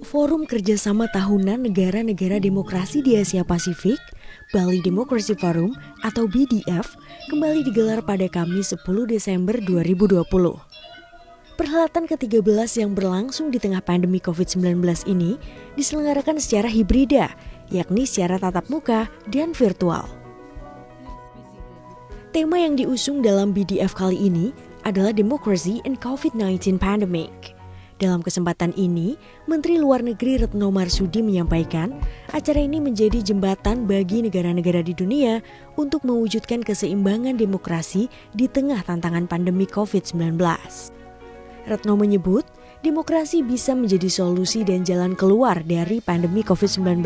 Forum Kerjasama Tahunan Negara-Negara Demokrasi di Asia Pasifik, Bali Democracy Forum atau BDF, kembali digelar pada Kamis 10 Desember 2020. Perhelatan ke-13 yang berlangsung di tengah pandemi COVID-19 ini diselenggarakan secara hibrida, yakni secara tatap muka dan virtual. Tema yang diusung dalam BDF kali ini adalah Democracy in COVID-19 Pandemic. Dalam kesempatan ini, Menteri Luar Negeri Retno Marsudi menyampaikan, acara ini menjadi jembatan bagi negara-negara di dunia untuk mewujudkan keseimbangan demokrasi di tengah tantangan pandemi COVID-19. Retno menyebut, demokrasi bisa menjadi solusi dan jalan keluar dari pandemi COVID-19.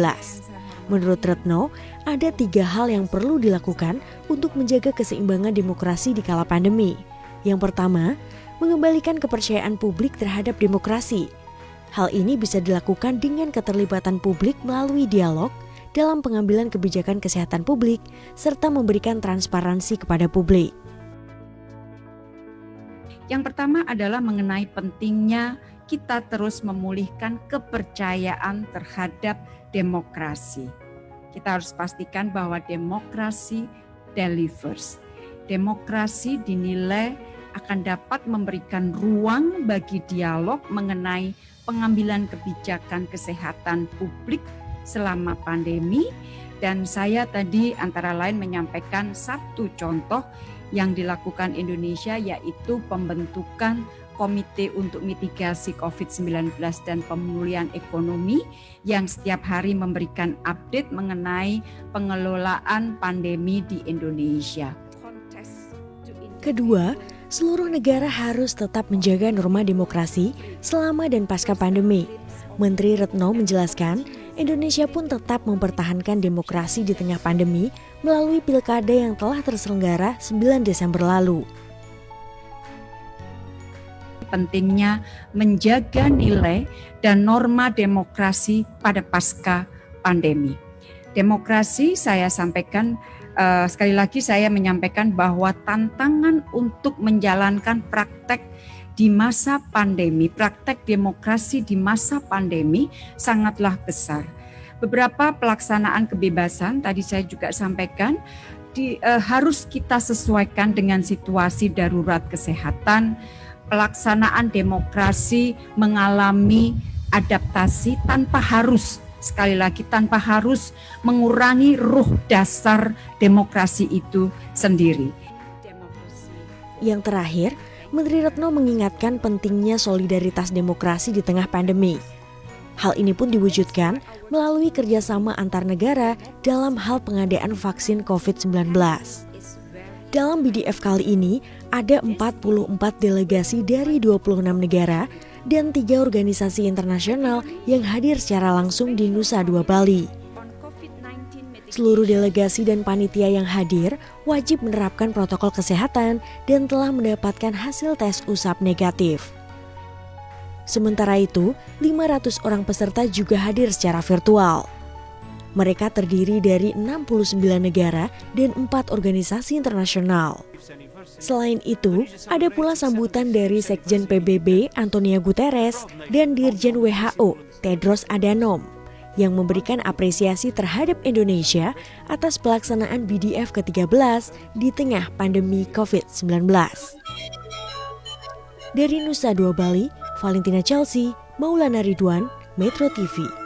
Menurut Retno, ada 3 hal yang perlu dilakukan untuk menjaga keseimbangan demokrasi di kala pandemi. Yang pertama, mengembalikan kepercayaan publik terhadap demokrasi. Hal ini bisa dilakukan dengan keterlibatan publik melalui dialog dalam pengambilan kebijakan kesehatan publik serta memberikan transparansi kepada publik. Yang pertama adalah mengenai pentingnya kita terus memulihkan kepercayaan terhadap demokrasi. Kita harus pastikan bahwa demokrasi delivers. Demokrasi dinilai akan dapat memberikan ruang bagi dialog mengenai pengambilan kebijakan kesehatan publik selama pandemi. Dan saya tadi antara lain menyampaikan satu contoh yang dilakukan Indonesia, yaitu pembentukan Komite untuk Mitigasi COVID-19 dan Pemulihan Ekonomi yang setiap hari memberikan update mengenai pengelolaan pandemi di Indonesia. Kedua, seluruh negara harus tetap menjaga norma demokrasi selama dan pasca pandemi. Menteri Retno menjelaskan, Indonesia pun tetap mempertahankan demokrasi di tengah pandemi melalui pilkada yang telah terselenggara 9 Desember lalu. Pentingnya menjaga nilai dan norma demokrasi pada pasca pandemi. Demokrasi saya sampaikan, sekali lagi saya menyampaikan bahwa tantangan untuk menjalankan praktek di masa pandemi, praktek demokrasi di masa pandemi sangatlah besar. Beberapa pelaksanaan kebebasan tadi saya juga sampaikan harus kita sesuaikan dengan situasi darurat kesehatan. Pelaksanaan demokrasi mengalami adaptasi tanpa harus, sekali lagi tanpa harus mengurangi ruh dasar demokrasi itu sendiri. Yang terakhir, Menteri Retno mengingatkan pentingnya solidaritas demokrasi di tengah pandemi. Hal ini pun diwujudkan melalui kerjasama antar negara dalam hal pengadaan vaksin COVID-19. Dalam BDF kali ini, ada 44 delegasi dari 26 negara dan 3 organisasi internasional yang hadir secara langsung di Nusa Dua Bali. Seluruh delegasi dan panitia yang hadir wajib menerapkan protokol kesehatan dan telah mendapatkan hasil tes usap negatif. Sementara itu, 500 orang peserta juga hadir secara virtual. Mereka terdiri dari 69 negara dan 4 organisasi internasional. Selain itu, ada pula sambutan dari Sekjen PBB Antonio Guterres dan Dirjen WHO Tedros Adhanom yang memberikan apresiasi terhadap Indonesia atas pelaksanaan BDF ke-13 di tengah pandemi COVID-19. Dari Nusa Dua Bali, Valentina Chelsea, Maulana Ridwan, Metro TV.